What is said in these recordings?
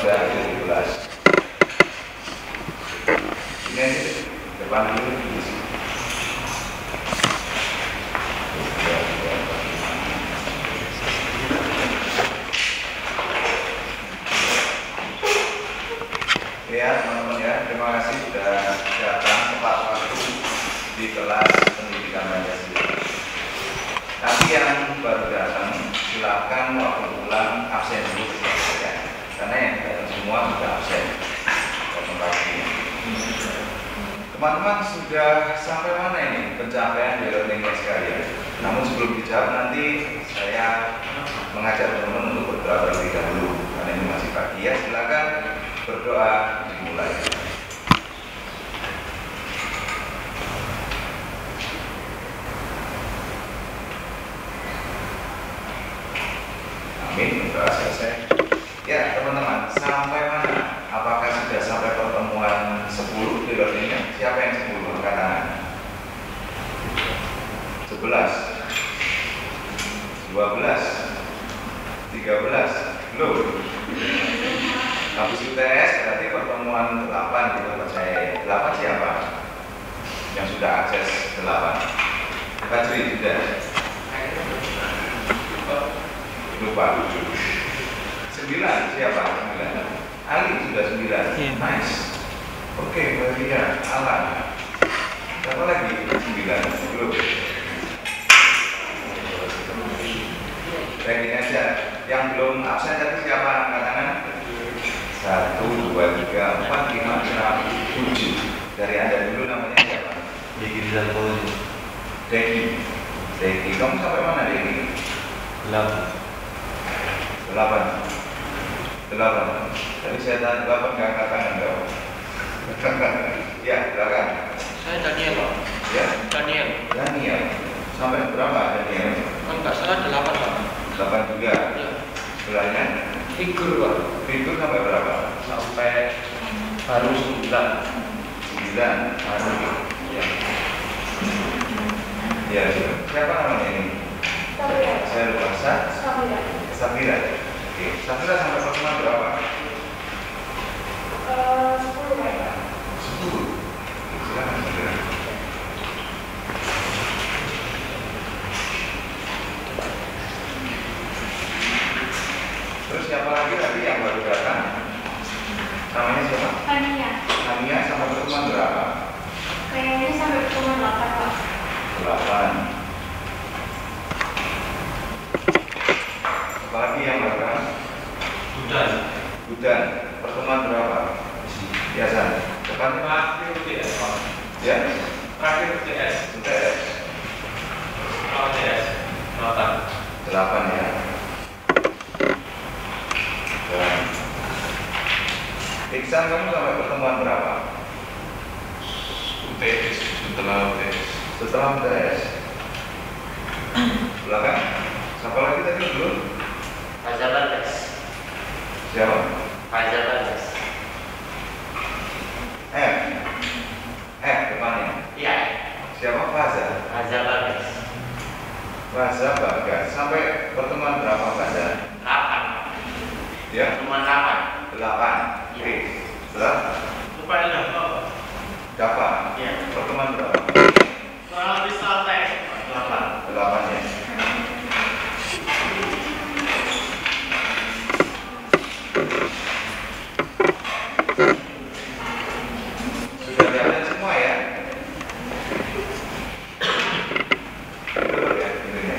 udah 17. Ini aja depan dulu. Ya teman-teman ya, terima kasih sudah datang tepat waktu di kelas pendidikan Pancasila. Tapi yang baru datang silakan waktu pulang absen dulu ya. Karena yang datang semua sudah absen. Teman-teman sudah sampai mana ini pencapaian di learning sekalian? Namun sebelum dijawab nanti saya mengajak teman-teman untuk berdoa terlebih dahulu karena ini masih pagi ya. Silakan berdoa dimulai. Amin. Doa selesai. Ya teman-teman, sampai mana? Apakah sudah sampai pertemuan 10 di learningnya? Siapa yang 10? Angkat tangan. 11 12 13 belum. Habis UTS berarti pertemuan 8 di tempat saya. 8 siapa? Yang sudah akses 8. Fajri sudah. Lupa. 9 siapa? 9. Ali sudah 9. Nice. Oke, Maria, Alan. Siapa lagi? 9. Belum. Baik, ini aja. Yang belum absen tadi siapa? Angkat tangan. 1, 2, 3, 4, 5, 6, 7. Dari Anda dulu namanya siapa? Deki Rizal. Deki. Kamu sampai mana Deki? 8. Tadi saya tanya 8 nggak angkat tangan dong. Ya, silakan. Saya Daniel, Pak. Ya? Daniel. Sampai berapa Daniel? Kan nggak salah 8, Pak. 8 juga. Ya. Sebelahnya? Figur, Pak. Figur sampai berapa? Sampai baru 9. 9. Ya. Ya, siapa namanya ini? Saya lupa. Safira. Oke, Safira sampai pertemuan berapa? 10 Pak. 10. Silakan Safira. Terus siapa lagi tadi yang baru datang? Namanya siapa? Tania sampai pertemuan berapa? Kayaknya sampai pertemuan 8 Pak. 8. Apalagi yang berapa? Budan. Pertemuan berapa? Biasa. Depan Terakhir UTS, Pak. ya? Terakhir UTS. UTS. UTS. 8 ya. Dan Iksan kamu sampai pertemuan berapa? UTS. Setelah UTS. Setelah UTS. Belakang. Siapa lagi tadi belum? Fajar Landes. Siapa? Fajar Landes. F depannya. Iya. Siapa? Faza. Fajar Landes. Faza Bagas. Sampai pertemuan berapa Faza? 8. Ya? Cuma 8. 8. Oke. Setelah Lupa ini apa? Dapa. Iya. Pertemuan berapa? Kurang lebih selesai. 8. 8 ya. Sudah diambil semua ya? Betul ya? Ini.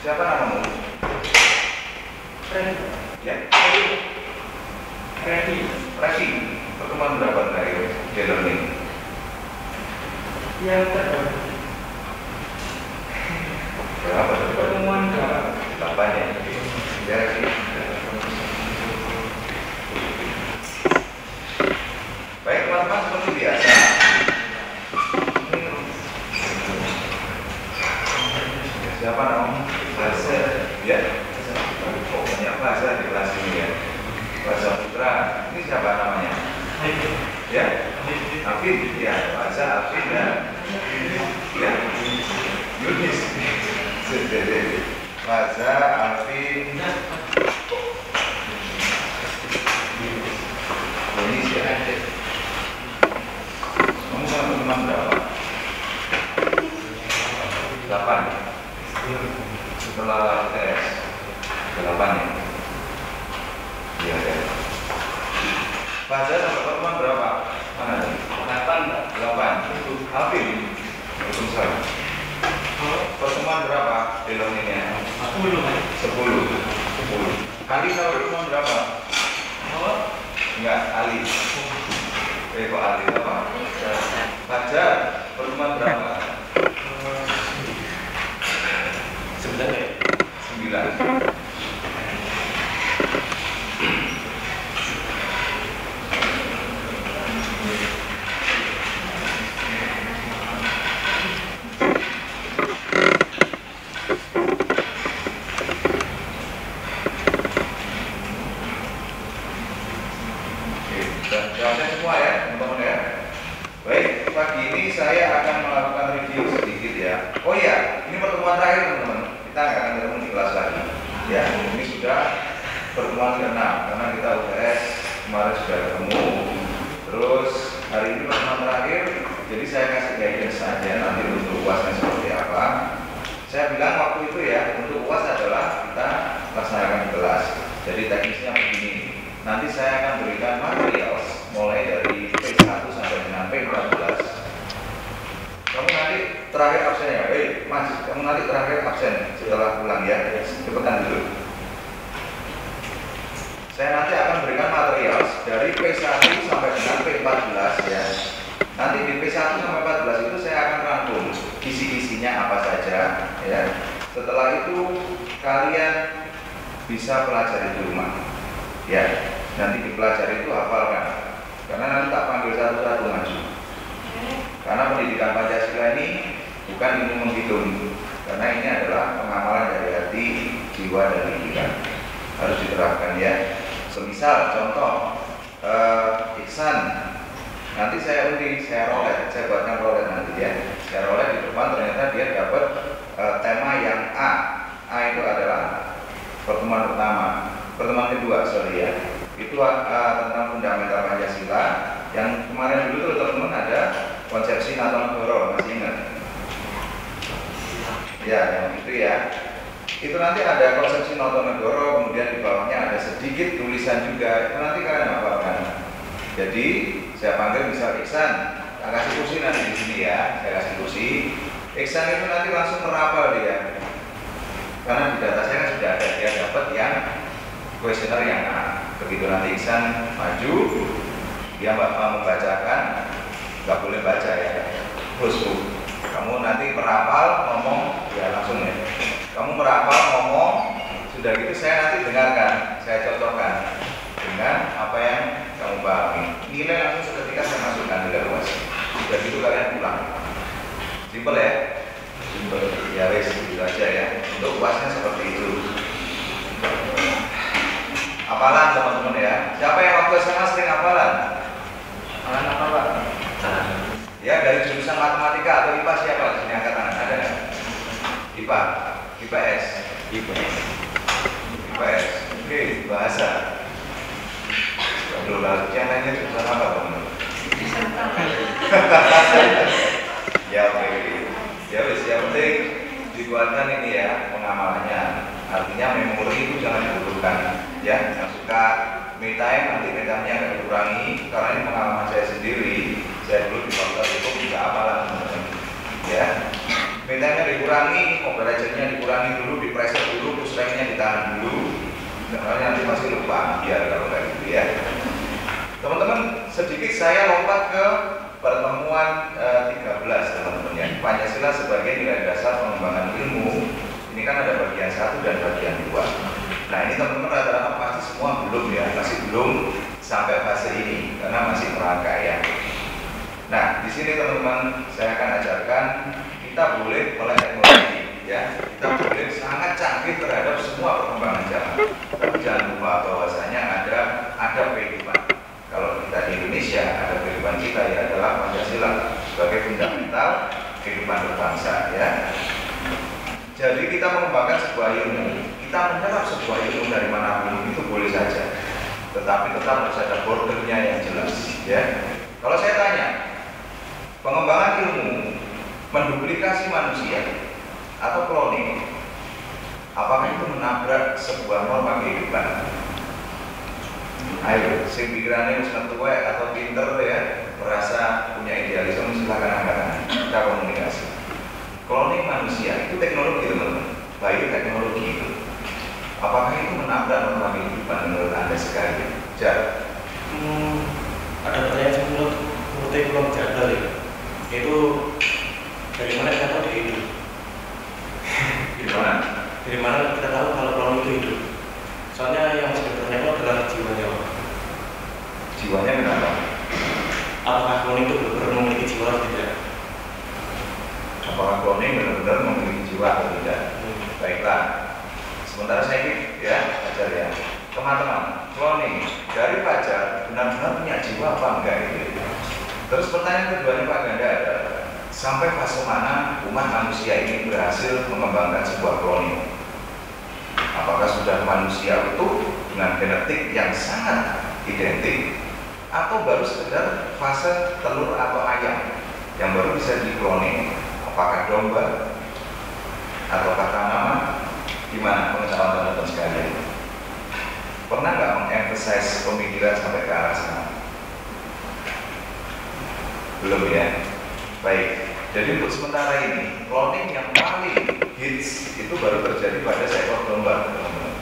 Siapa namamu? Ya? Resi. Pertemuan berapa terakhir di learning? Yang kedua. Berapa? Pertemuan 8 ya? Ya Resi. Baik teman-teman, seperti biasa. Siapa namamu? Bahasa. Ya? Oh, banyak bahasa di kelas ini ya. Bahasa Putra. Ini siapa namanya? Ya? Afid. Ya, bahasa Afid ya. Ya? Yunis. Bahasa Afid. Fajar sampai pertemuan berapa? Mana tadi? 8, 8. Alvin. Waalaikumsalam. Pertemuan berapa delonginnya? 10, 10. Ali sampai pertemuan berapa? Enggak, Ali. Kok Ali apa? Fajar pertemuan berapa? 9. Jawabnya semua ya, teman-teman ya. Baik, pagi ini saya akan melakukan review sedikit ya. Oh iya, ini pertemuan terakhir teman-teman. Kita nggak akan ketemu di kelas lagi. Ya, ini sudah pertemuan ke-6 karena kita UTS kemarin sudah ketemu. Terus hari ini pertemuan terakhir. Jadi saya kasih guidance saja nanti untuk UASnya seperti apa. Saya bilang waktu itu ya, untuk UAS adalah kita laksanakan di kelas. Jadi teknisnya begini. Nanti saya akan berikan material mulai dari P1 sampai dengan P14. Kamu nanti terakhir absennya, Mas, kamu nanti terakhir absen setelah pulang ya, cepetan dulu. Saya nanti akan berikan material dari P1 sampai dengan P14 ya. Nanti di P1 sampai 14 itu saya akan rangkum isi-isinya apa saja ya. Setelah itu kalian bisa pelajari di rumah. Ya, nanti dipelajari itu hafalkan. Karena nanti tak panggil satu-satu maju. Karena pendidikan Pancasila ini bukan ilmu menghitung. Karena ini adalah pengamalan dari hati, jiwa, dan pikiran. Harus diterapkan ya. Semisal contoh Iksan. Nanti saya undi, saya rolet, saya buatkan rolet nanti ya. Saya rolet di depan ternyata dia dapat tema yang A. A itu adalah pertemuan pertama. Pertemuan kedua, sorry ya, itu tentang fundamental Pancasila. Yang kemarin dulu tuh teman-teman ada konsepsi Natonegoro, masih ingat? Ya, yang itu ya. Itu nanti ada konsepsi Natonegoro, kemudian di bawahnya ada sedikit tulisan juga. Itu nanti kalian hafalkan. Jadi saya panggil misal Iksan, saya kasih kursi nanti di sini ya, saya kasih kursi. Iksan itu nanti langsung merapal dia, karena di data saya kan sudah ada, dia dapat yang kuesioner yang A. Begitu nanti Iksan maju, dia membacakan, nggak boleh baca ya, terus kamu nanti merapal ngomong, ya langsung ya. Kamu merapal ngomong, sudah gitu saya nanti dengarkan, saya cocokkan dengan apa yang kamu pahami. Nilai langsung seketika saya masukkan di UAS. Sudah gitu kalian pulang. Simpel ya, simpel. Ya wes, gitu aja ya. Untuk UASnya seperti itu. Hafalan teman-teman ya. Siapa yang waktu SMA sering hafalan? Hafalan apa Pak? Ya dari jurusan matematika atau IPA siapa? Sini angkat tangan, ada nggak? IPA, IPS, IPS. Oke, bahasa. Belum lalu yang lainnya jurusan apa teman-teman? Ya oke. Ya wes, yang penting dikuatkan ini ya pengamalannya. Artinya memori itu jangan dibutuhkan. Ya, yang suka me time nanti me time-nya akan dikurangi karena ini pengalaman saya sendiri. Saya dulu di fakultas hukum juga apalah teman-teman. Ya, me time-nya dikurangi, mobile legend-nya dikurangi dulu, di pressure dulu, push rank-nya ditahan dulu. Karena nanti masih lupa biar kalau kayak gitu ya. Teman-teman, sedikit saya lompat ke pertemuan 13 teman-teman ya. Pancasila sebagai nilai dasar pengembangan ilmu. Ini kan ada bagian 1 dan bagian 2. Nah ini teman-teman rata-rata pasti semua belum ya, masih belum sampai fase ini karena masih merangkai ya. Nah di sini teman-teman saya akan ajarkan kita boleh melek teknologi ya, kita boleh sangat canggih terhadap semua perkembangan zaman. Tapi jangan lupa bahwasanya ada kehidupan. Kalau kita di Indonesia ada kehidupan kita ya adalah Pancasila sebagai fundamental kehidupan berbangsa ya. Jadi kita mengembangkan sebuah ilmu, kita menyerap sebuah ilmu dari manapun itu boleh saja, tetapi tetap harus ada bordernya yang jelas ya. Kalau saya tanya, pengembangan ilmu menduplikasi manusia atau cloning, apakah itu menabrak sebuah norma kehidupan? Ayo, sing pikirannya wis metu wae atau pinter ya, merasa punya idealisme, silakan angkat tangan. Kita komunikasi. Cloning manusia itu teknologi teman-teman, bioteknologi itu. Apakah itu menabrak norma kehidupan menurut Anda sekali? Jar? Ada pertanyaan menurut belum jadwal ya. Itu dari mana kita tahu dia hidup? Gimana? Dari mana kita tahu kalau cloning itu hidup? Soalnya yang sebenarnya itu adalah jiwanya. Jiwanya kenapa? Apakah cloning itu benar-benar memiliki jiwa atau tidak? Apakah cloning benar-benar memiliki jiwa atau tidak? Baiklah. Sementara saya ini ya, Fajar ya. Teman-teman, cloning dari Fajar benar-benar punya jiwa apa enggak itu? Terus pertanyaan keduanya Pak Ganda adalah sampai fase mana umat manusia ini berhasil mengembangkan sebuah cloning? Apakah sudah manusia utuh dengan genetik yang sangat identik atau baru sekedar fase telur atau ayam yang baru bisa di-cloning? Apakah domba ataukah tanaman? Gimana pengetahuan teman-teman sekalian? Pernah nggak mengemphasize pemikiran sampai ke arah sana? Belum ya? Baik, jadi untuk sementara ini cloning yang paling hits itu baru terjadi pada seekor domba, teman-teman.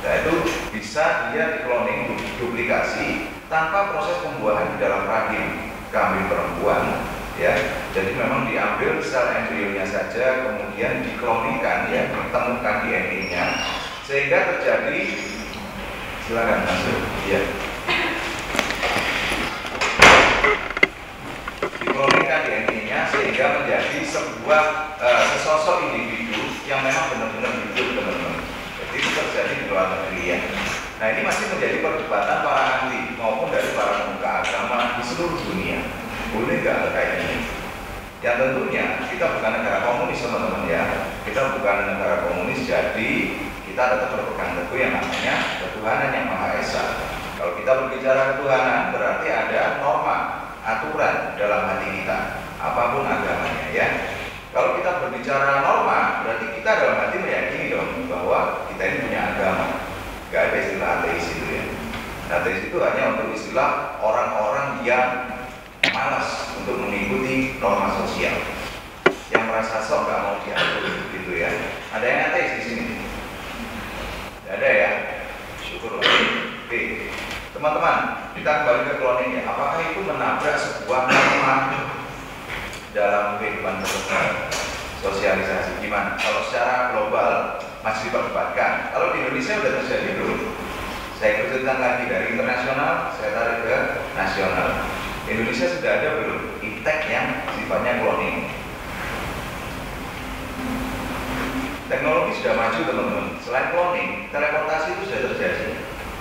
Nah itu bisa dia di-cloning, duplikasi tanpa proses pembuahan di dalam rahim kambing perempuan, ya. Jadi memang diambil sel embrionya saja, kemudian dikloningkan, ya, ditemukan DNA-nya, sehingga terjadi, silakan masuk, ya. Dikloningkan DNA-nya sehingga menjadi sebuah sesosok individu yang memang benar-benar hidup, teman-teman. Jadi itu terjadi di luar negeri ya. Nah ini masih menjadi perdebatan para ahli maupun dari para pemuka agama di seluruh dunia. Boleh nggak kayak ini? Yang tentunya kita bukan negara komunis, teman-teman ya. Kita bukan negara komunis, jadi kita tetap berpegang teguh yang namanya ketuhanan yang Maha Esa. Kalau kita berbicara ketuhanan berarti ada norma, aturan dalam hati kita, apapun agamanya ya. Kalau kita berbicara norma, berarti kita dalam hati meyakini dong bahwa kita ini punya agama. Gak ada istilah ateis itu ya. Ateis itu hanya untuk istilah orang-orang yang malas untuk mengikuti norma sosial, yang merasa sok gak mau diatur gitu ya. Ada yang ateis di sini? Gak ada ya? Syukur. Oke. Teman-teman, kita kembali ke cloning ya. Apakah itu menabrak sebuah norma dalam kehidupan sosialisasi? Gimana? Kalau secara global masih diperdebatkan. Kalau di Indonesia sudah terjadi belum? Saya kerucutkan lagi dari internasional, saya tarik ke nasional. Indonesia sudah ada belum iptek yang sifatnya cloning? Teknologi sudah maju, teman-teman. Selain cloning, teleportasi itu sudah terjadi.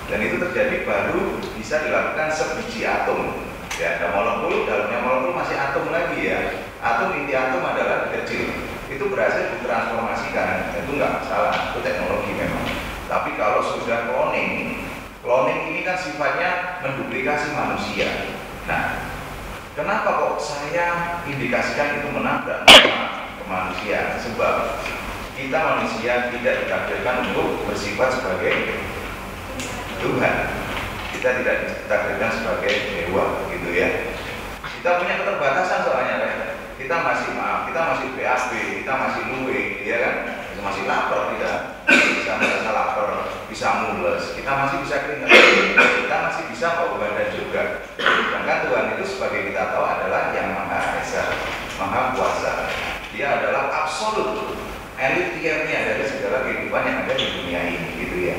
Dan itu terjadi baru bisa dilakukan sebiji atom. Ya, ada molekul, dalamnya molekul masih atom lagi ya. Atom, inti atom adalah kecil. Itu berhasil ditransformasikan. Itu nggak masalah, itu teknologi memang. Tapi kalau sudah cloning, cloning ini kan sifatnya menduplikasi manusia. Nah, kenapa kok saya indikasikan itu menabrak norma kemanusiaan? Sebab kita manusia tidak ditakdirkan untuk bersifat sebagai Tuhan. Kita tidak ditakdirkan sebagai dewa, gitu ya. Kita punya keterbatasan soalnya, kan? Kita masih BAB, kita masih luwe, ya kan? Masih lapar kita, bisa merasa lapar, bisa mules, kita masih bisa keringat, kita masih bisa bau badan juga. Sedangkan Tuhan itu sebagai kita tahu adalah yang Maha Esa, Maha Kuasa. Dia adalah absolut, elit tiernya dari segala kehidupan yang ada di dunia ini, gitu ya.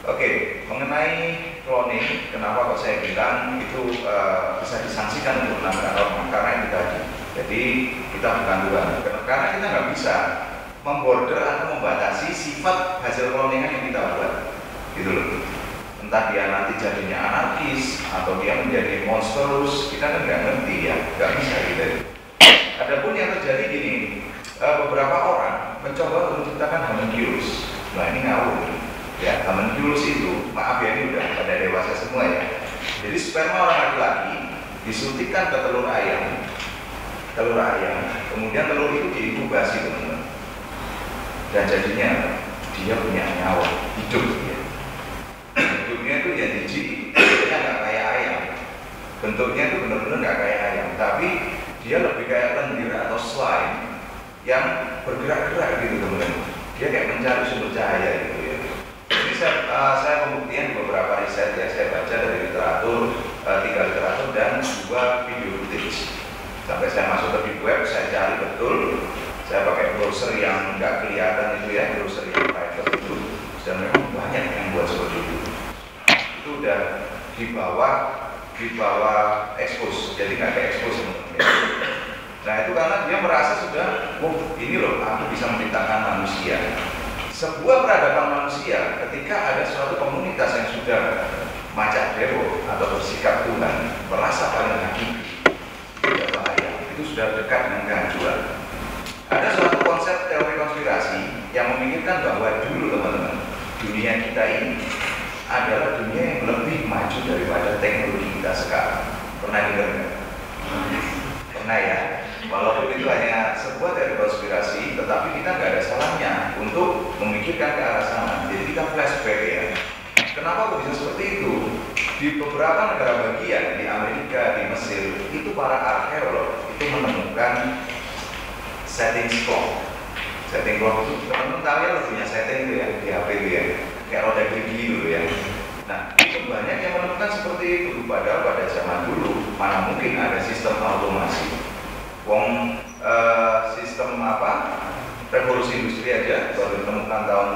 Oke, mengenai cloning, kenapa kok saya bilang itu bisa disangsikan untuk menabrak norma? Karena itu tadi. Jadi kita bukan Tuhan, karena kita nggak bisa memborder atau membatasi sifat hasil cloningan yang kita buat, gitu loh. Entah dia nanti jadinya anarkis atau dia menjadi monstrous, kita kan nggak ngerti ya, nggak bisa gitu. Adapun yang terjadi gini, beberapa orang mencoba untuk menciptakan homunculus. Nah ini ngawur. Ya, homunculus itu, maaf ya ini udah pada dewasa semua ya. Jadi sperma orang laki-laki disuntikkan ke telur ayam, kemudian telur itu diinkubasi, teman-teman. Dan jadinya dia punya nyawa, hidup ya. Hidupnya itu ya biji yang bergerak-gerak gitu teman-teman. Dia kayak mencari sumber cahaya gitu ya. Ini saya pembuktian beberapa riset ya, saya baca dari literatur, 3 literatur dan 2 video footage. Sampai saya masuk ke deep web, saya cari betul, saya pakai browser yang nggak kelihatan itu ya, browser yang private itu, dan memang banyak yang buat seperti itu. Itu udah di bawah expose, jadi nggak kayak expose teman-teman. Nah itu karena dia merasa sudah, oh ini loh, aku bisa menciptakan manusia. Sebuah peradaban manusia ketika ada suatu komunitas yang sudah macak dewo atau bersikap Tuhan, merasa paling hakiki, tidak bahaya, itu sudah dekat dengan kehancuran. Ada suatu konsep teori konspirasi yang memikirkan bahwa dulu teman-teman, dunia kita ini adalah dunia yang lebih maju daripada teknologi kita sekarang. Pernah dengar nggak? Pernah ya? Walaupun itu hanya sebuah teori konspirasi, tetapi kita nggak ada salahnya untuk memikirkan ke arah sana. Jadi kita flashback ya. Kenapa kok bisa seperti itu? Di beberapa negara bagian, di Amerika, di Mesir, itu para arkeolog itu menemukan setting clock. Setting clock itu teman-teman tahu ya, punya setting itu ya di HP itu ya, kayak roda gigi gitu ya. Nah, itu banyak yang menemukan seperti itu. Padahal pada zaman dulu mana mungkin ada sistem automasi. Sistem revolusi industri aja baru ditemukan tahun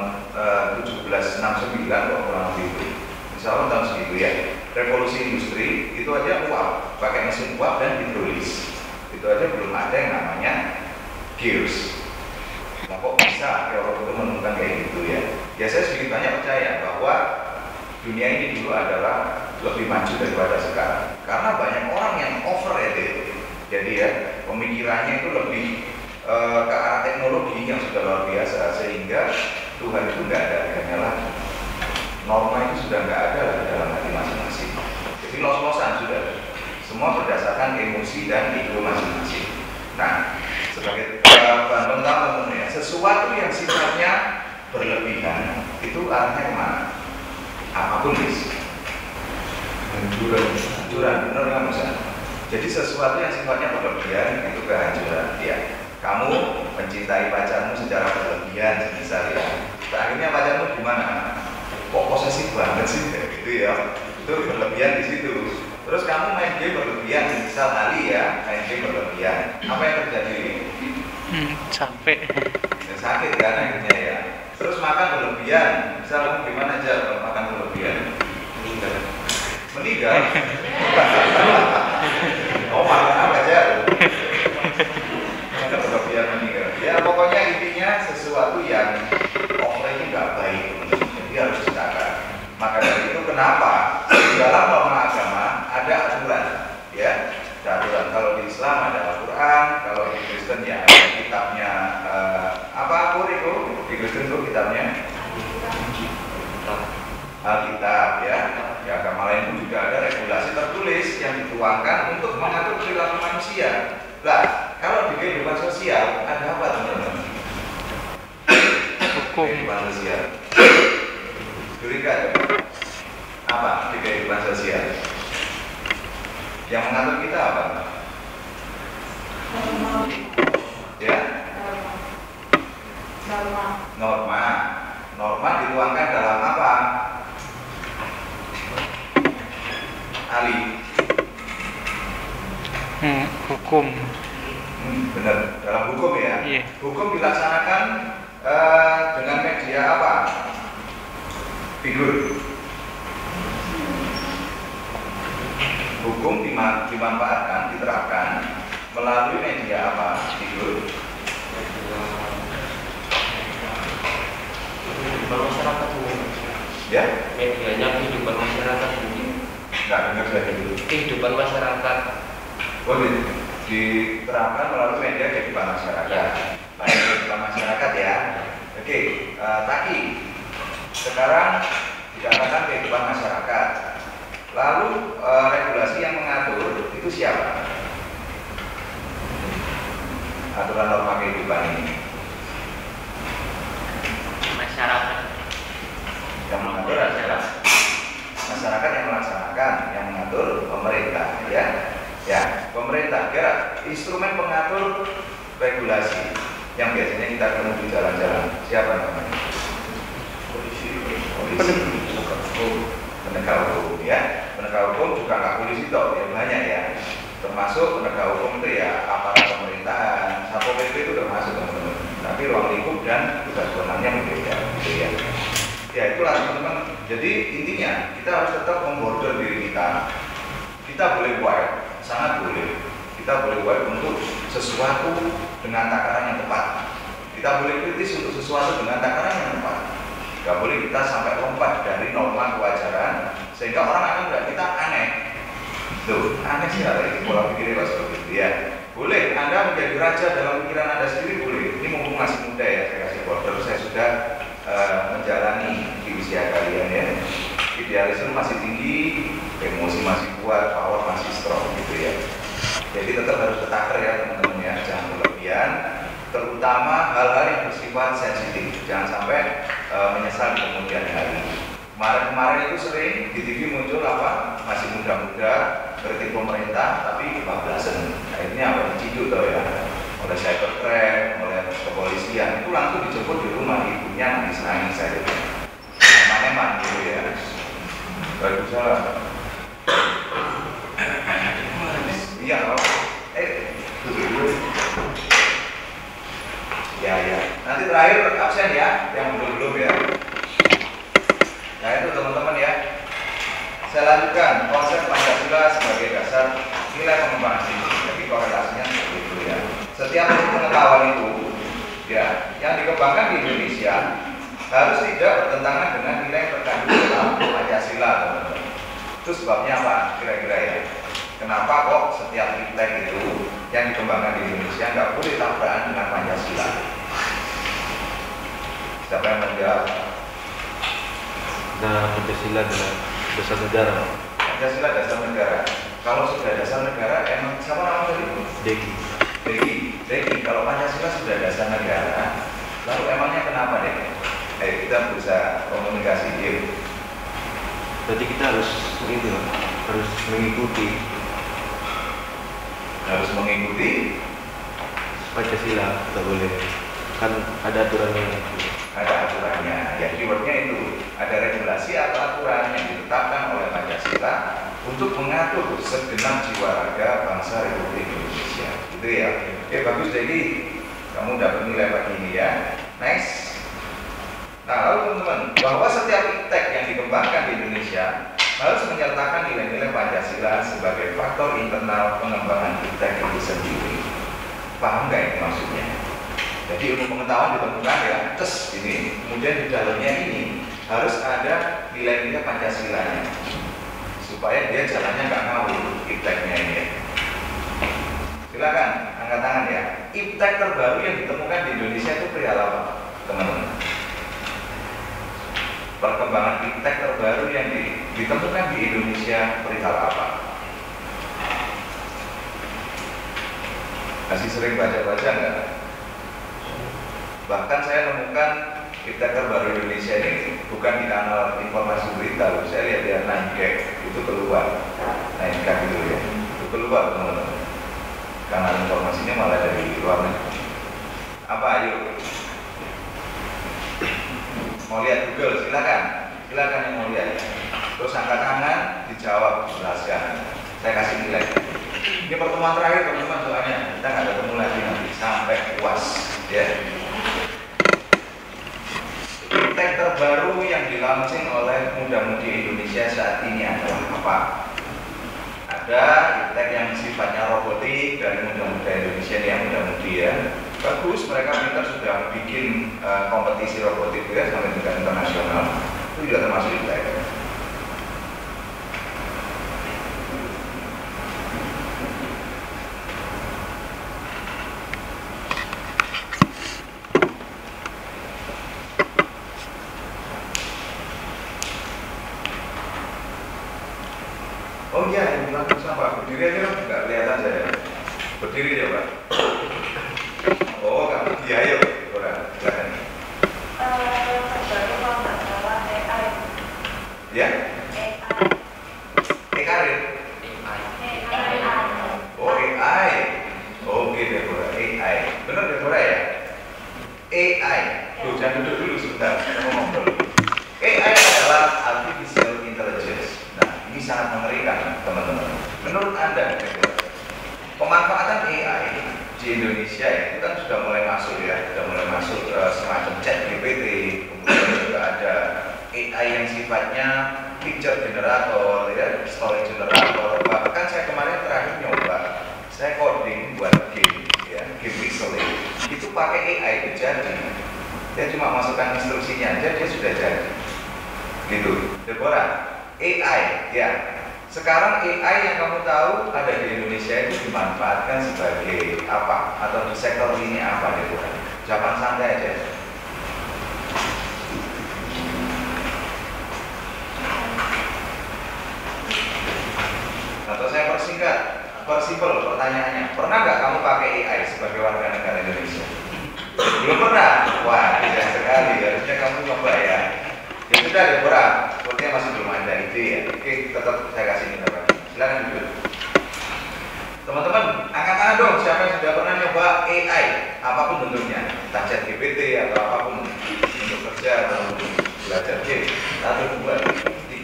1769 kalau kurang lebih itu. Misalnya tahun segitu ya. Revolusi industri itu aja uap, pakai mesin uap dan hidrolis. Itu aja belum ada yang namanya gears. Nah, kok bisa arkeolog itu menemukan kayak gitu ya? Ya saya sedikit banyak percaya bahwa dunia ini dulu adalah lebih maju daripada sekarang. Karena banyak orang yang overrated. Jadi ya, pemikirannya itu lebih ke arah teknologi yang sudah luar biasa, sehingga Tuhan itu nggak ada harganya lagi. Norma itu sudah nggak ada lagi dalam hati masing-masing. Jadi los-losan sudah. Semua berdasarkan emosi dan ego masing-masing. Nah, sebagai bahan mentah ya, sesuatu yang sifatnya berlebihan itu arahnya kemana? Apapun bis. Hancuran, benar nggak Mas? Jadi sesuatu yang sifatnya berlebihan itu kehancuran. Ya, kamu mencintai pacarmu secara berlebihan, misal ya. Akhirnya pacarmu gimana? Kok posesif banget sih, gitu ya? Itu berlebihan di situ. Terus kamu main game berlebihan, misal Ali ya, main game berlebihan. Apa yang terjadi? Capek. Ya, sakit kan akhirnya ya. Terus makan berlebihan, misal kamu gimana aja kalau makan berlebihan? Meninggal. Oh makan apa aja? Makan berlebihan meninggal. Ya pokoknya intinya sesuatu yang over itu nggak baik, jadi harus dijaga. Maka dari itu kenapa di dalam norma agama ada aturan, ya, ada aturan. Kalau di Islam ada Al-Quran, kalau di Kristen ya ada kitabnya apa Kuriku? Di Kristen itu kitabnya Alkitab ya. Di agama lain pun juga ada regulasi tertulis yang dituangkan untuk mengatur perilaku manusia. Nah, kalau di kehidupan sosial ada apa teman-teman? Hukum. Kehidupan sosial. Curiga apa di kehidupan sosial? Yang mengatur kita apa? Ya? Norma. Norma dituangkan dalam apa? Ali. Hukum. Benar, dalam hukum ya. Iya. Hukum dilaksanakan dengan media apa? Figur. Hukum dimanfaatkan, diterapkan melalui media apa? Figur. Kehidupan masyarakat umum. Ya? Medianya kehidupan masyarakat umum. Nggak dengar saya dulu. Kehidupan masyarakat. Oh, diterapkan melalui media kehidupan masyarakat. Ya. Baik, kehidupan masyarakat ya. Oke, Taki. Sekarang dikatakan kehidupan masyarakat. Lalu regulasi yang mengatur itu siapa? Aturan norma kehidupan ini. Masyarakat. Yang mengatur adalah masyarakat yang melaksanakan, yang mengatur pemerintah, ya. Ya, pemerintah kira instrumen pengatur regulasi yang biasanya kita ketemu di jalan-jalan. Siapa namanya? Polisi. Penegak hukum ya. Penegak hukum juga nggak polisi toh, ya banyak ya. Termasuk penegak hukum itu ya aparat pemerintahan, Satpol PP itu termasuk teman-teman. Tapi ruang lingkup dan tugas wewenangnya berbeda, gitu ya. Ya itulah teman-teman. Jadi intinya kita harus tetap memborder diri kita. Kita boleh wild, sangat boleh. Kita boleh wild untuk sesuatu dengan takaran yang tepat. Kita boleh kritis untuk sesuatu dengan takaran yang tepat. Gak boleh kita sampai lompat dari norma kewajaran sehingga orang akan melihat kita aneh. Tuh, aneh sih ada pola pikirnya seperti itu ya. Boleh, Anda menjadi raja dalam pikiran Anda sendiri boleh. Ini mumpung masih muda ya, saya kasih border. Saya sudah menjalani di usia kalian ya. Idealisme masih tinggi, emosi masih kuat, power masih strong gitu ya. Jadi tetap harus tetaker ya teman-teman ya, jangan berlebihan. Terutama hal-hal yang bersifat sensitif, jangan sampai menyesal di kemudian hari. Kemarin itu sering di TV muncul apa? Masih muda-muda, kritik pemerintah, tapi kebablasan. Akhirnya apa? Diciduk tau ya, oleh cybercrime, oleh kepolisian. Itu langsung dijemput di rumah ibunya nangis-nangis saja. Eman-eman gitu ya. Waalaikumsalam. Iya, duduk dulu. Ya. Nanti terakhir absen ya, yang belum ya. Nah itu teman-teman ya. Saya lanjutkan konsep Pancasila sebagai dasar nilai pengembangan diri. Jadi korelasinya seperti itu ya. Setiap pengetahuan itu ya yang dikembangkan di Indonesia harus tidak bertentangan dengan nilai yang terkandung dalam Pancasila, teman-teman. Itu sebabnya apa? Kira-kira ya. Kenapa kok setiap iptek itu yang dikembangkan di Indonesia nggak boleh tabrakan dengan Pancasila? Siapa yang menjawab? Nah, Pancasila adalah dasar negara. Pancasila dasar negara. Kalau sudah dasar negara, emang siapa nama tadi? Deki. Kalau Pancasila sudah dasar negara, lalu emangnya kenapa deh? Kita bisa komunikasi dia. Berarti kita harus mengikuti Pancasila, tidak boleh. Kan ada aturannya. Ada aturannya, ya keywordnya itu ada regulasi atau aturan yang ditetapkan oleh Pancasila untuk mengatur segenap jiwa raga bangsa Republik Indonesia. Gitu ya. Oke bagus, jadi kamu dapat nilai pagi ini ya. Next. Nah lalu teman-teman, bahwa setiap iptek yang dikembangkan di Indonesia harus menyertakan nilai-nilai Pancasila sebagai faktor internal pengembangan iptek itu sendiri. Paham nggak ini maksudnya? Jadi ilmu pengetahuan ditemukan ya, tes ini, kemudian di dalamnya ini harus ada nilai-nilai Pancasilanya supaya dia jalannya nggak ngawur ipteknya ini ya. Silakan angkat tangan ya. Iptek terbaru yang ditemukan di Indonesia itu perihal apa, teman-teman? Perkembangan iptek terbaru yang ditemukan di Indonesia perihal apa? Masih sering baca-baca nggak? Bahkan saya menemukan iptek terbaru Indonesia ini bukan di kanal informasi berita, saya lihat Naikek itu keluar, Naikek gitu ya, itu keluar teman-teman. Kanal informasinya malah dari luar negeri. Apa ayo? Mau lihat Google silakan yang mau lihat. Terus angkat tangan, dijawab, jelaskan. Saya kasih nilai. Ini pertemuan terakhir teman-teman soalnya kita nggak ketemu lagi nanti sampai puas ya. Iptek terbaru yang dilaunching oleh muda-mudi Indonesia saat ini adalah apa? Ada iptek yang sifatnya robotik dari muda-muda Indonesia yang muda-mudi ya. Bagus, mereka pintar sudah bikin kompetisi robotik ya sampai tingkat internasional. Itu juga termasuk iptek. Oh iya, yang bilang sama berdiri aja nggak kelihatan saya. Berdiri aja Pak. Oh, nggak berdiri ayo, orang silakan. Terbaru kalau nggak salah AI. Ya? AI. Karir. AI. Oh AI. Oke Deborah, AI. Benar Deborah ya? sangat mengerikan, teman-teman. Menurut Anda, pemanfaatan AI di Indonesia itu kan sudah mulai masuk ya, sudah mulai masuk semacam ChatGPT, kemudian juga ada AI yang sifatnya picture generator, ya, story generator. Bahkan saya kemarin terakhir nyoba, saya coding buat game, ya, game pixel itu pakai AI itu jadi. Dia cuma masukkan instruksinya aja, dia sudah jadi. Gitu, Deborah. AI, ya. Sekarang AI yang kamu tahu ada di Indonesia itu dimanfaatkan sebagai apa? Atau di sektor ini apa, Deborah? Jawaban santai aja. Atau saya persingkat, persimpel pertanyaannya. Pernah nggak kamu pakai AI sebagai warga negara Indonesia? Belum pernah? Wah, tidak sekali. Harusnya kamu coba ya. Ya sudah, Deborah. Sepertinya masih belum ada ide ya. Oke, tetap saya kasih ini lagi. Silakan duduk. Teman-teman, angkat tangan dong. Siapa yang sudah pernah nyoba AI? Apapun bentuknya, entah ChatGPT atau apapun untuk kerja atau untuk belajar game. 1, 2,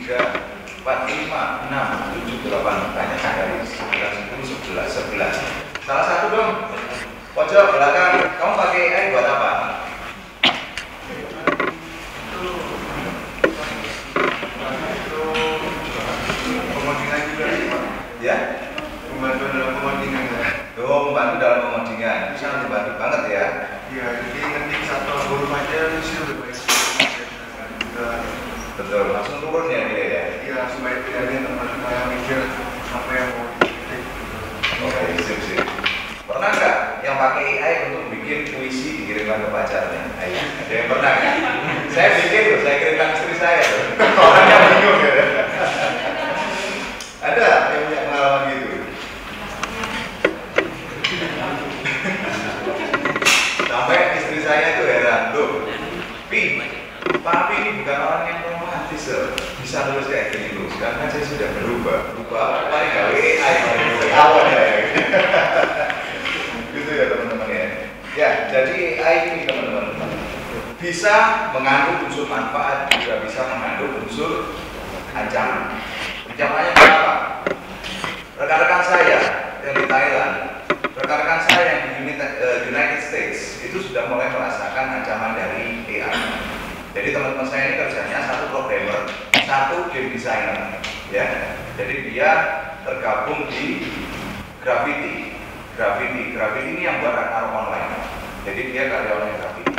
3, 4, 5, 6, 7, 8. Banyak dari 9, 10, 11, 11. Salah satu dong. Pojok belakang, kamu pakai AI buat apa? Pemodingan juga sih Pak. Ya? Membantu dalam pemodingan ya. Oh, membantu dalam pemodingan. Itu sangat membantu banget ya. Iya, jadi ngetik satu huruf aja sih udah baik. Betul, langsung turun ya dia ya. Iya, supaya tidak ada teman-teman mikir apa yang mau diketik. Oke, sip. Pernah nggak yang pakai AI untuk bikin puisi dikirimkan ke pacarnya? Ayo, ada yang pernah kan? Saya bikin loh, saya kirimkan istri saya loh. Orangnya bingung ya. Ada yang punya pengalaman gitu? Sampai istri saya itu heran, loh, Papi ini bukan orang yang romantis loh. Bisa terus kayak gini loh. Sekarang kan saya sudah berubah paling gawe AI awal ya. Gitu ya teman-teman ya. Ya, jadi AI ini teman-teman bisa mengandung unsur manfaat, juga bisa mengandung unsur ancaman. Ancamannya apa? Rekan-rekan saya yang di Thailand, rekan-rekan saya yang di United States itu sudah mulai merasakan ancaman dari AI. Jadi teman-teman saya ini kerjanya satu programmer, satu game designer, ya. Jadi dia tergabung di Gravity ini yang buat Ragnarok Online. Jadi dia karyawan Gravity.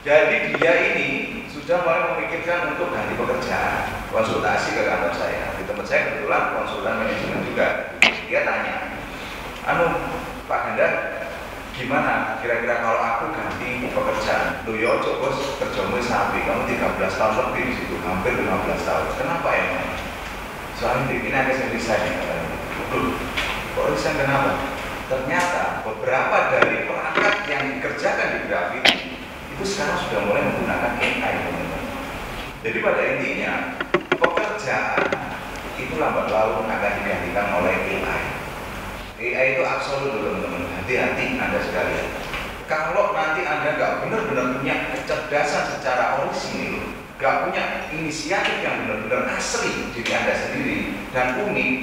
Jadi dia ini sudah mulai memikirkan untuk ganti pekerjaan, konsultasi ke kantor saya. Di tempat saya kebetulan konsultan manajemen juga. Dia tanya, Pak Hendar, gimana kira-kira kalau aku ganti pekerjaan? Loh ya bos, kerjamu sampai kamu 13 tahun lebih di situ, hampir 15 tahun. Kenapa emang? Soalnya ini ada yang resign. Kok resign kenapa? Ternyata beberapa dari perangkat yang dikerjakan di Gravity itu sekarang sudah mulai menggunakan AI, teman-teman. Jadi pada intinya pekerjaan itu lambat laun akan digantikan oleh AI. AI itu absolut, teman-teman. Hati-hati Anda sekalian. Kalau nanti Anda nggak benar-benar punya kecerdasan secara orisinil, nggak punya inisiatif yang benar-benar asli diri Anda sendiri dan unik,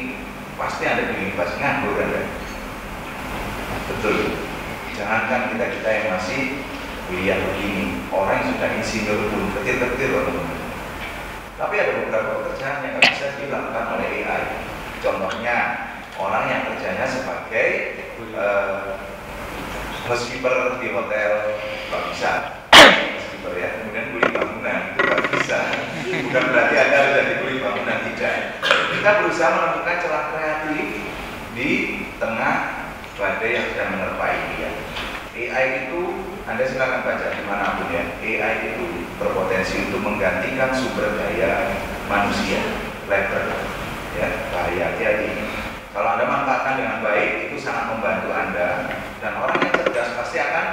pasti Anda dilibas nganggur Anda. Betul. Jangankan kita yang masih kuliah begini, orang yang sudah insinyur pun ketir-ketir, teman-teman. Tapi ada beberapa pekerjaan yang nggak bisa dilakukan oleh AI. Contohnya orang yang kerjanya sebagai housekeeper di hotel, nggak bisa. Housekeeper ya, kemudian kuli bangunan itu nggak bisa. Bukan berarti Anda harus jadi kuli bangunan, tidak. Kita berusaha menemukan celah kreatif di tengah badai yang sedang menerpa dia. AI itu, Anda silakan baca dimanapun ya. AI itu berpotensi untuk menggantikan sumber daya manusia, labor, ya, bahaya hati-hati. Kalau Anda manfaatkan dengan baik, itu sangat membantu Anda, dan orang yang cerdas pasti akan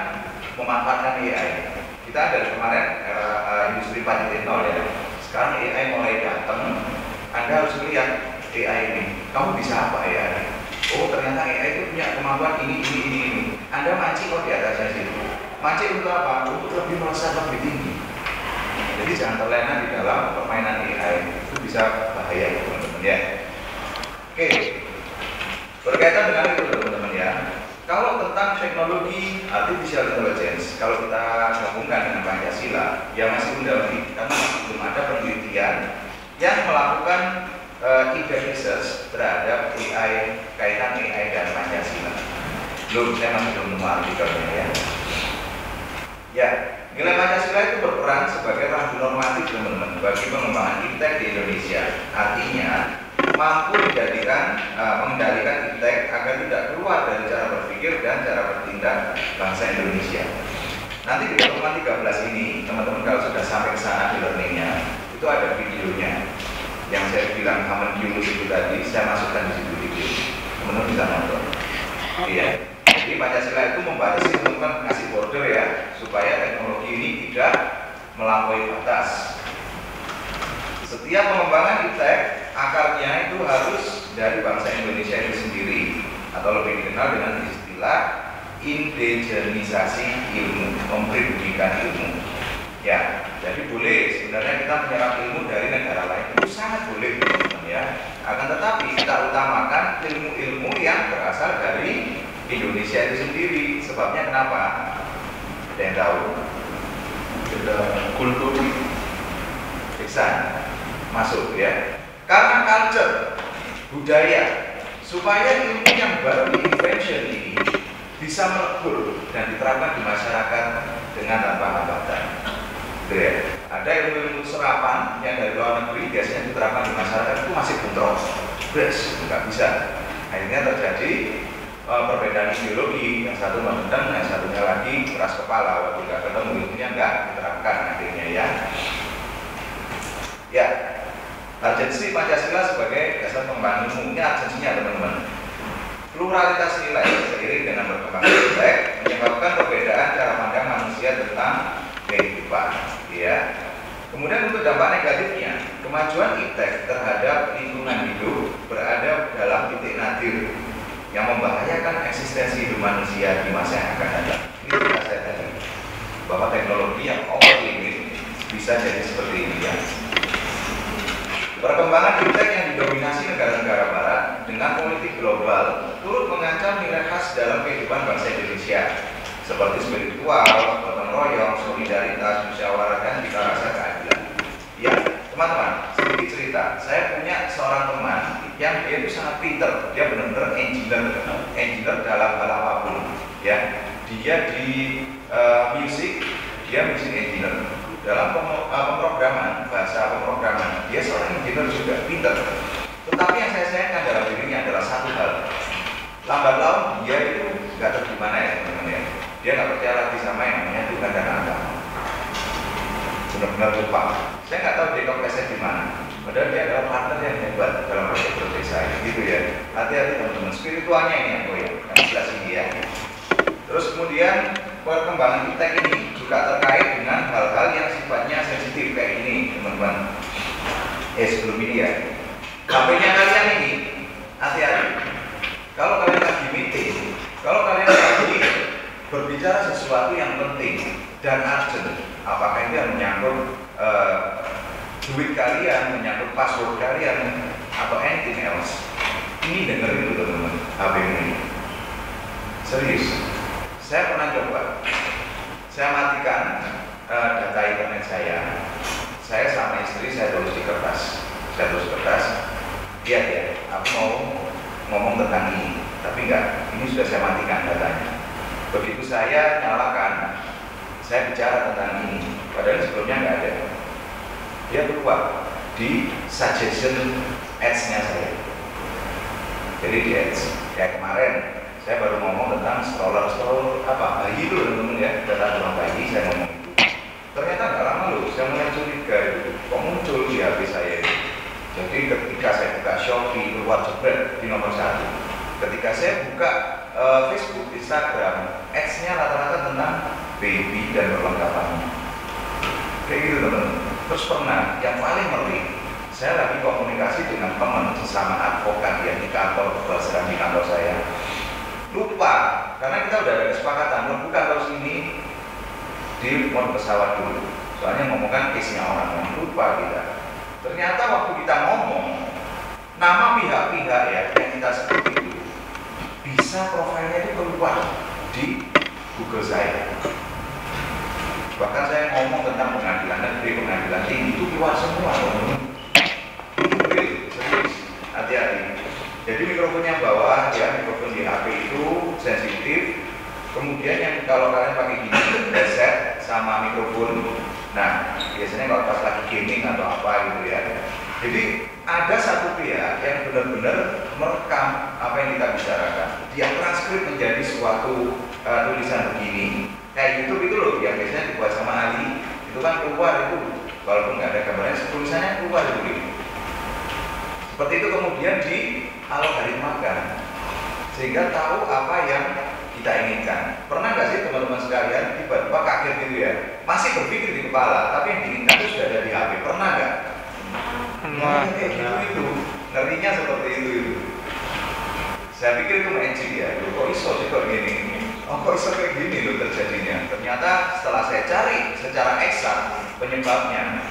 memanfaatkan AI. Kita dari kemarin era industri 4.0 ya. Sekarang AI mulai datang. Anda harus melihat AI ini. Kamu bisa apa AI? Oh, ternyata AI itu punya kemampuan ini. Anda mancing kok di atasnya situ. Mancing untuk apa? Untuk lebih merasa lebih tinggi. Jadi jangan terlena di dalam permainan AI. Itu bisa bahaya, teman-teman. ya. Oke, berkaitan dengan itu teman-teman ya. Kalau tentang teknologi artificial intelligence, kalau kita gabungkan dengan Pancasila, ya masih mendalami karena masih belum ada penelitian yang melakukan in-depth research terhadap AI, kaitan AI dan Pancasila. Saya masih belum nemu artikelnya ya. Ya, nilai Pancasila itu berperan sebagai rambu normatif teman-teman bagi pengembangan iptek di Indonesia. Artinya mampu mengendalikan iptek agar tidak keluar dari cara berpikir dan cara bertindak bangsa Indonesia. Nanti di pertemuan 13 ini, teman-teman kalau sudah sampai ke sana di learningnya, itu ada videonya yang saya bilang common use itu tadi, saya masukkan di situ video. Teman-teman bisa nonton. Iya. Jadi Pancasila itu membatasi teman-teman ngasih border ya, supaya teknologi ini tidak melampaui batas. Setiap pengembangan iptek akarnya itu harus dari bangsa Indonesia itu sendiri, atau lebih dikenal dengan istilah indigenisasi ilmu, mempribudikan ilmu. Ya, jadi boleh sebenarnya kita menyerap ilmu dari negara lain itu sangat boleh teman-teman ya. Akan tetapi kita utamakan ilmu-ilmu yang berasal dari Indonesia itu sendiri. Sebabnya kenapa? Ada yang tahu? Kita kultur bisa masuk ya. Karena culture, budaya, supaya ilmu yang baru di-invention ini bisa melebur dan diterapkan di masyarakat dengan tanpa hambatan. Gitu ya. Ada ilmu-ilmu serapan yang dari luar negeri biasanya diterapkan di masyarakat itu masih bentrok, nggak bisa. Akhirnya terjadi perbedaan ideologi, yang satu menentang, yang satunya lagi keras kepala, waktu nggak ketemu ilmunya nggak diterapkan akhirnya ya. Ya, urgensi Pancasila sebagai dasar pengembangan ilmu, ini urgensinya teman-teman. Pluralitas nilai seiring dengan berkembangnya iptek menyebabkan perbedaan cara pandang manusia tentang kehidupan, ya. Kemudian untuk dampak negatifnya, kemajuan iptek terhadap lingkungan hidup berada dalam titik nadir yang membahayakan eksistensi hidup manusia di masa yang akan datang. Ini cerita saya tadi, bahwa teknologi yang over limit bisa jadi seperti ini ya. Perkembangan iptek yang didominasi negara-negara barat dengan politik global turut mengancam nilai khas dalam kehidupan bangsa Indonesia seperti spiritual, gotong royong, solidaritas, musyawarah, dan cita rasa keadilan. Ya, teman-teman, sedikit cerita. Saya punya seorang teman yang dia itu sangat pinter, dia benar-benar engineer dalam hal apapun. Ya, dia di music engineer. Dalam pemrograman, bahasa pemrograman, dia seorang engineer juga pinter. Tetapi yang saya sayangkan dalam dirinya adalah satu hal. Lambat laun dia itu nggak tahu gimana ya teman-teman ya. Dia nggak percaya lagi sama yang namanya Tuhan dan agama. Benar-benar lupa. Saya nggak tahu dia kepleset di mana. Padahal dia adalah partner yang hebat dalam proyek saya, gitu ya. Hati-hati teman-teman. Spiritualnya ini yang goyang, yang sebelah sini ya. Terus kemudian perkembangan iptek ini juga terkait dengan hal-hal yang sifatnya sensitif kayak ini, teman-teman. Sebelum ini ya. HP-nya kalian ini, hati-hati. Kalau kalian lagi meeting, kalau kalian lagi berbicara sesuatu yang penting dan urgent, apakah itu yang menyangkut duit kalian, menyangkut password kalian, atau anything else, ini dengerin dulu teman-teman, HP ini. Serius, saya pernah coba, saya matikan data internet saya sama istri saya tulis di kertas, lihat ya, aku mau ngomong tentang ini, tapi enggak, ini sudah saya matikan datanya. Begitu saya nyalakan, saya bicara tentang ini, padahal sebelumnya nggak ada. Dia keluar di suggestion ads-nya saya. Jadi di ads, kayak kemarin saya baru ngomong tentang stroller apa bayi itu teman-teman ya, data ruang bayi saya ngomong itu. Ternyata nggak lama loh, saya mulai curiga itu, kok muncul di HP saya itu. Jadi ketika saya buka Shopee keluar jebret di nomor 1. Ketika saya buka Facebook, Instagram, ads-nya rata-rata tentang baby dan perlengkapannya. Kayak gitu teman-teman. Terus pernah yang paling ngeri, saya lagi komunikasi dengan teman sesama advokat yang di kantor, sedang di kantor saya. Lupa, karena kita udah ada kesepakatan bukan terus ini di mode pesawat dulu. Soalnya ngomongkan case-nya orang, lupa kita. Ternyata waktu kita ngomong, nama pihak-pihak ya yang kita sebut itu bisa profilnya itu keluar di Google saya. Bahkan saya ngomong tentang pengadilan negeri, pengadilan tinggi itu keluar semua. Serius, hati-hati. Jadi mikrofon yang bawah ya, mikrofon di HP itu sensitif. Kemudian yang kalau kalian pakai gini headset sama mikrofon, nah biasanya kalau pas lagi gaming atau apa gitu ya. Jadi ada satu pihak yang benar-benar merekam apa yang kita bicarakan. Dia transkrip menjadi suatu tulisan begini. Kayak YouTube itu loh, yang biasanya dibuat sama Ali, itu kan keluar itu, walaupun nggak ada gambarnya, tulisannya keluar itu. Seperti itu kemudian dialgoritmakan, sehingga tahu apa yang kita inginkan. Pernah nggak sih teman-teman sekalian tiba-tiba kaget gitu ya, masih berpikir di kepala, tapi yang diinginkan itu sudah ada di HP. Pernah nggak? Nah, kayak gitu itu, ngerinya seperti itu. Saya pikir itu magic ya, kok iso sih kok gini? Oh kok iso kayak gini loh terjadinya. Ternyata setelah saya cari secara eksak penyebabnya,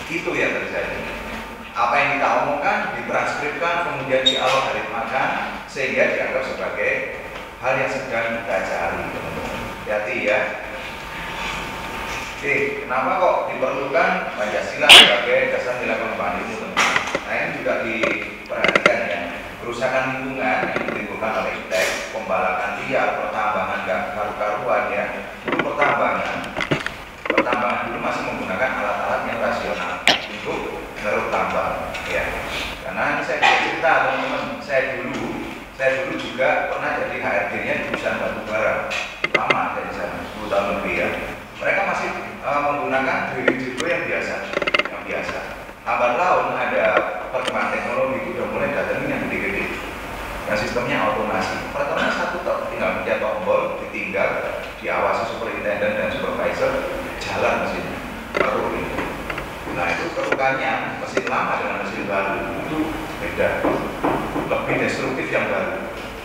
itu yang terjadi. Apa yang kita omongkan ditranskripkan kemudian dialgoritmakan sehingga dianggap sebagai hal yang sedang kita cari, teman-teman. Hati-hati ya. Oke, kenapa kok diperlukan Pancasila sebagai dasar nilai pengembangan ilmu, teman-teman? Nah ini juga diperhatikan ya. Kerusakan lingkungan yang ditimbulkan oleh teks, pembalakan liar, pertambangan gak karu-karuan ya. Dulu pertambangan dulu masih menggunakan alat-alat yang rasional untuk mengeruk tambang ya. Karena ini saya bisa cerita teman-teman, saya dulu juga pernah jadi HRD-nya di perusahaan batubara lama dari sana 10 tahun lebih ya. Mereka masih menggunakan drilling yang biasa. Lambat laun ada perkembangan teknologi itu udah mulai datangin yang gede-gede. Yang sistemnya otomasi. Pertama satu tinggal pencet tombol, ditinggal, diawasi superintenden dan supervisor, jalan mesinnya. Baru ini. Nah itu kerukannya mesin lama dengan mesin baru itu beda. Lebih destruktif yang baru.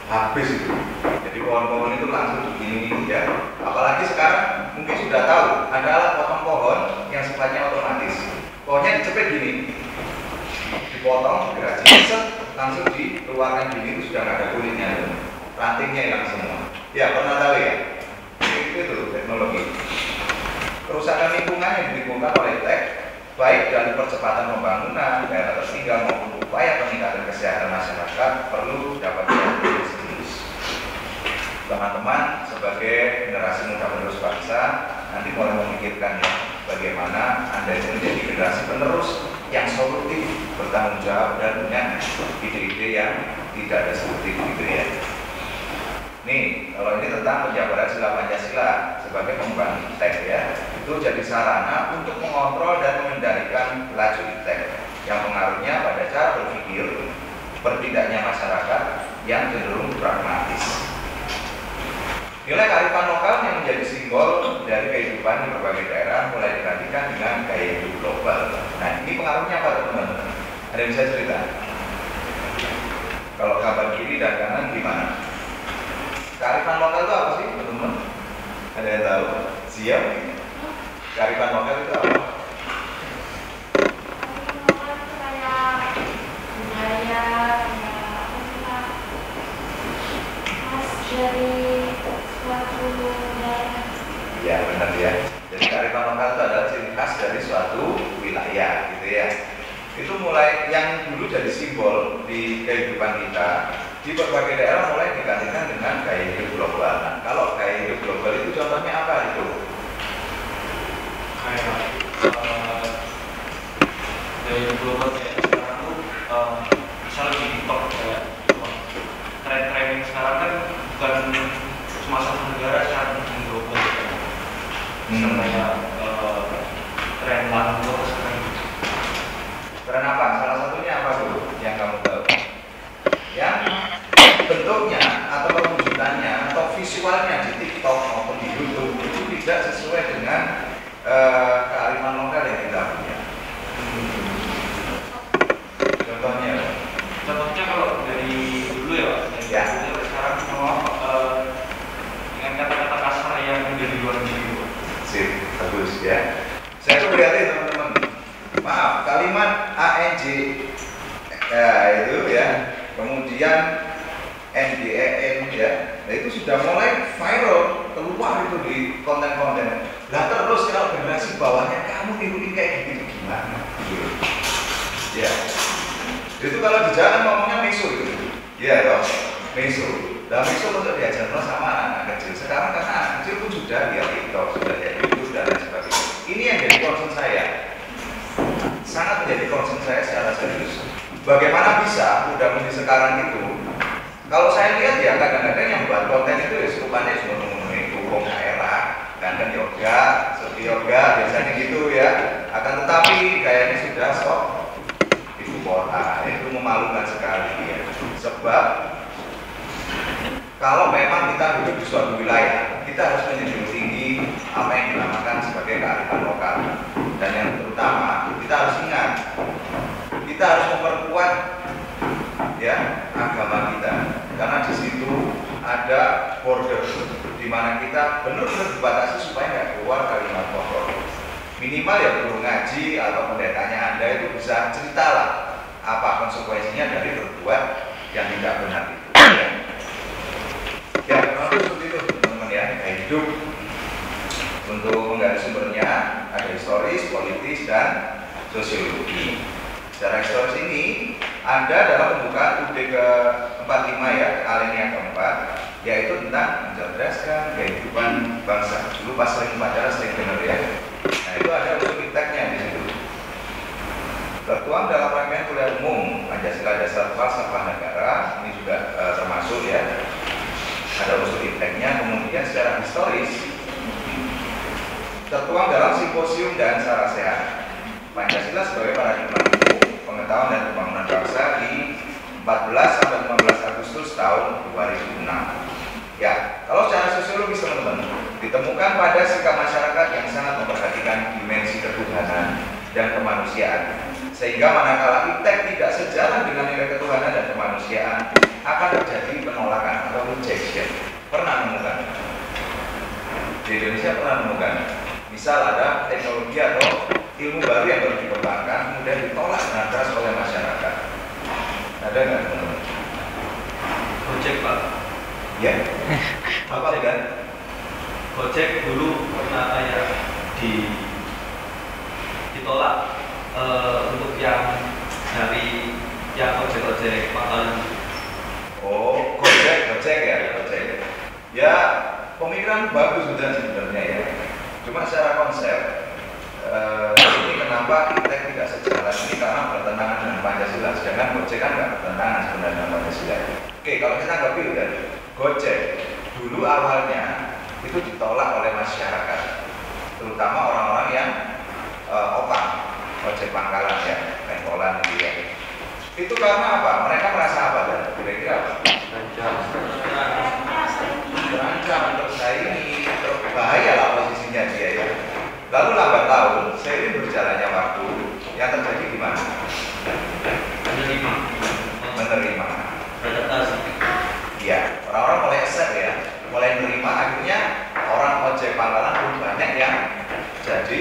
Habis itu. Jadi pohon-pohon itu langsung begini ya. Apalagi sekarang mungkin sudah tahu ada alat potong pohon yang sifatnya otomatis. Pohonnya dicepet gini, dipotong, gergaji, langsung dikeluarkan gini, itu sudah nggak ada kulitnya, rantingnya hilang semua. Ya pernah tahu ya? Itu teknologi. Kerusakan lingkungan yang ditimbulkan oleh teks, baik dalam percepatan pembangunan, daerah tertinggal maupun upaya peningkatan kesehatan masyarakat perlu dapat diambil serius. Teman-teman sebagai generasi muda penerus bangsa nanti mulai memikirkan ya, bagaimana Anda menjadi generasi penerus yang solutif, bertanggung jawab dan punya ide-ide yang tidak destruktif gitu ya. Nih, kalau ini tentang penjabaran sila Pancasila sebagai pembangun teks ya, itu jadi sarana untuk mengontrol dan mengendalikan laju teks yang pengaruhnya pada cara berpikir bertindaknya masyarakat yang cenderung pragmatis. Nilai kearifan lokal yang menjadi simbol dari kehidupan di berbagai daerah mulai digantikan dengan gaya hidup global. Nah, ini pengaruhnya apa teman-teman? Ada yang bisa cerita? Kalau gambar kiri dan kanan gimana? Kearifan lokal itu apa sih teman-teman? Ada yang tahu? Siap? Kearifan lokal itu apa? Ya benar ya. Jadi kearifan lokal itu adalah ciri khas dari suatu wilayah, gitu ya. Itu mulai yang dulu jadi simbol di kehidupan kita di berbagai daerah mulai digantikan dengan gaya hidup global. Nah, kalau gaya hidup global itu contohnya apa itu? Kayak gaya hidup global kayak sekarang tuh misalnya di TikTok kayak tren-tren sekarang kan bukan cuma satu negara secara global ya. Misalnya tren lagu sekarang. Tren apa? Salah satunya apa dulu yang kamu tahu? Yang bentuknya atau perwujudannya atau visualnya di TikTok maupun di YouTube itu tidak sesuai dengan kearifan lokal yang kita punya. Contohnya kalau dari dulu ya, ya. Dulu sekarang semua dengan kata-kata kasar yang dari luar negeri. Sip, bagus ya. Saya tuh lihatin teman-teman. Maaf, kalimat ANJ Ya itu ya. Kemudian NDEN ya, nah itu sudah mulai viral keluar itu di konten-konten. Lah terus kalau generasi bawahnya kamu niruin kayak gitu gimana? Gitu. Ya, itu kalau di jalan ngomongnya meso itu, ya toh meso. Lah meso untuk diajarkan sama anak kecil. Sekarang karena anak kecil pun sudah lihat TikTok, sudah lihat YouTube dan lain sebagainya. Ini yang jadi concern saya, sangat menjadi concern saya secara serius. Bagaimana bisa udah sekarang itu? Kalau saya lihat ya kadang-kadang yang buat konten itu ya serupannya cuma memenuhi hukum daerah, kan yoga, seperti yoga biasanya gitu ya. Akan tetapi kayaknya sudah sok ibu kota, itu memalukan sekali ya. Sebab kalau memang kita hidup di suatu wilayah, kita harus menjunjung tinggi apa yang dinamakan sebagai kearifan lokal. Dan yang terutama kita harus ingat, kita harus memperkuat ya agama kita, karena di situ ada border di mana kita benar-benar dibatasi supaya nggak keluar kalimat kotor. Minimal ya guru ngaji atau pendetanya Anda itu bisa ceritalah apa konsekuensinya dari berbuat yang tidak benar itu. Ya, kalau seperti itu teman-teman ya, hidup untuk menggali sumbernya ada historis, politis dan sosiologi. Secara historis ini ada dalam pembukaan UD ke-45 ya, alinea keempat, yaitu tentang mencerdaskan kehidupan bangsa. Dulu pas sering pacaran sering dengar ya. Nah itu ada usul ipteknya di situ. Tertuang dalam rangkaian kuliah umum Pancasila Dasar Falsafah Negara, ini juga termasuk ya. Ada usul ipteknya. Kemudian secara historis tertuang dalam simposium dan sara sehat Pancasila sebagai paradigma pengetahuan dan pembangunan bangsa di 14 sampai 15 Agustus tahun 2006. Ya, kalau secara sosiologis teman-teman, ditemukan pada sikap masyarakat yang sangat memperhatikan dimensi ketuhanan dan kemanusiaan, sehingga manakala iptek tidak sejalan dengan nilai ketuhanan dan kemanusiaan, akan terjadi penolakan atau rejection. Pernah menemukan? Di Indonesia pernah menemukan? Misal ada teknologi atau ilmu baru yang baru dikembangkan, kemudian ditolak dengan keras oleh masyarakat. Ada nggak teman-teman? Gojek Pak. Ya. Apa kan? Gojek dulu pernah kayak ditolak untuk yang dari yang ojek pangkalan. Oh, Gojek ya, Gojek. Ya, pemikiran bagus sebenarnya ya. Cuma secara konsep. Ini kenapa iptek tidak sejalan ini karena bertentangan dengan Pancasila, sedangkan Gojek kan nggak bertentangan sebenarnya dengan Pancasila. Oke, kalau kita nggak udah Gojek dulu awalnya itu ditolak oleh masyarakat, terutama orang-orang yang opang, ojek pangkalan ya, pengkolan gitu ya. Itu karena apa? Mereka merasa apa dan kira-kira apa? Terancam, tersaingi, berbahaya lah posisinya dia ya. Lalu lambat laun, seiring berjalannya waktu, yang terjadi gimana? Menerima. Beradaptasi. Ya, orang-orang mulai accept ya, mulai menerima. Akhirnya orang ojek pangkalan pun banyak yang jadi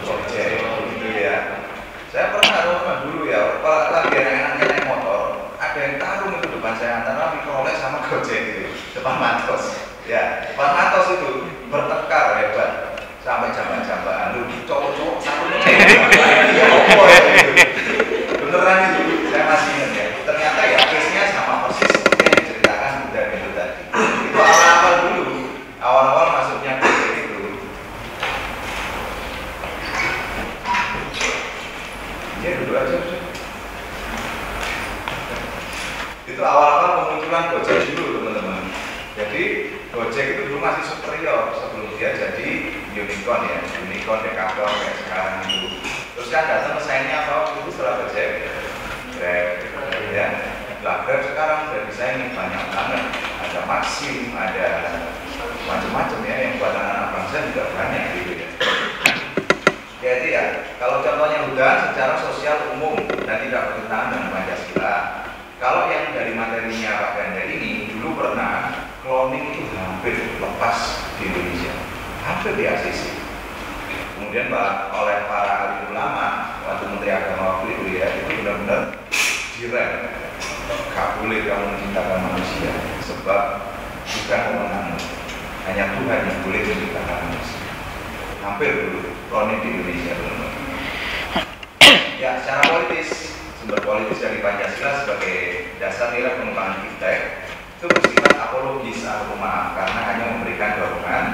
ojek gitu ya. Saya pernah teman dulu ya, kalau lagi anak-anaknya naik motor, ada yang tarung itu depan saya antara mikrolet sama Gojek gitu, depan Matos. Ya, depan Matos itu bertekar hebat. Sampai jambak-jambakan lu cowok-cowok satunya ya apa ya gitu. Beneran itu saya masih ingat ya, ternyata ya case-nya sama persis seperti yang diceritakan Bunda Bendo tadi. Itu awal-awal dulu, awal-awal masuknya Gojek itu ya duduk aja itu awal-awal pemunculan Gojek dulu teman-teman. Jadi Gojek itu dulu masih superior sebelum dia jadi unicorn ya, unicorn dekapor kayak sekarang itu. Terus kan datang pesaingnya apa? Itu setelah Gojek, Grab, ya. Lah Grab sekarang udah disaingi banyak banget. Ada Maxim, ada macam-macam ya yang buat anak-anak bangsa juga banyak gitu ya. Jadi ya, kalau contohnya hutan secara sosial umum dan tidak bertentangan dengan Pancasila. Kalau yang dari materinya Pak Ganda ini dulu pernah cloning itu hampir lepas di Indonesia. Hampir di ACC. Kemudian oleh para ahli ulama waktu Menteri Agama waktu itu ya, itu benar-benar jiran, gak boleh kamu menciptakan manusia, sebab bukan wewenangmu, hanya Tuhan yang boleh menciptakan manusia. Hampir dulu kronik di Indonesia, teman-teman. Ya, secara politis, sumber politis dari Pancasila sebagai dasar nilai pengembangan iptek itu bersifat apologis atau pemaaf karena hanya memberikan dorongan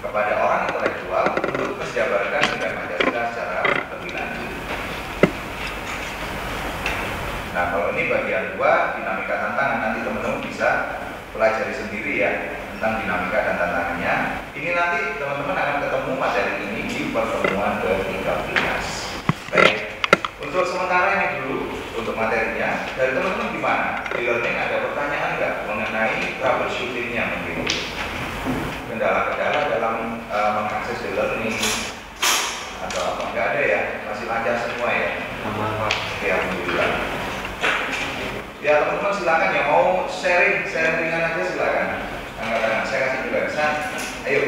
kepada orang intelektual untuk menjabarkan nilai Pancasila secara lebih lanjut. Nah, kalau ini bagian 2, dinamika tantangan, nanti teman-teman bisa pelajari sendiri ya tentang dinamika dan tantangannya. Ini nanti teman-teman akan ketemu materi ini di pertemuan ke-13. Baik, untuk sementara ini dulu untuk materinya. Dari teman-teman gimana? Di learning ada pertanyaan nggak mengenai troubleshootingnya mungkin? Kendala-kendala dalam mengakses di learning atau apa? Nggak ada ya? Masih lancar semua ya? Oke, alhamdulillah. Ya teman-teman silakan ya, mau sharing ringan aja silakan. Angkat tangan, saya kasih tulisan. Ayo.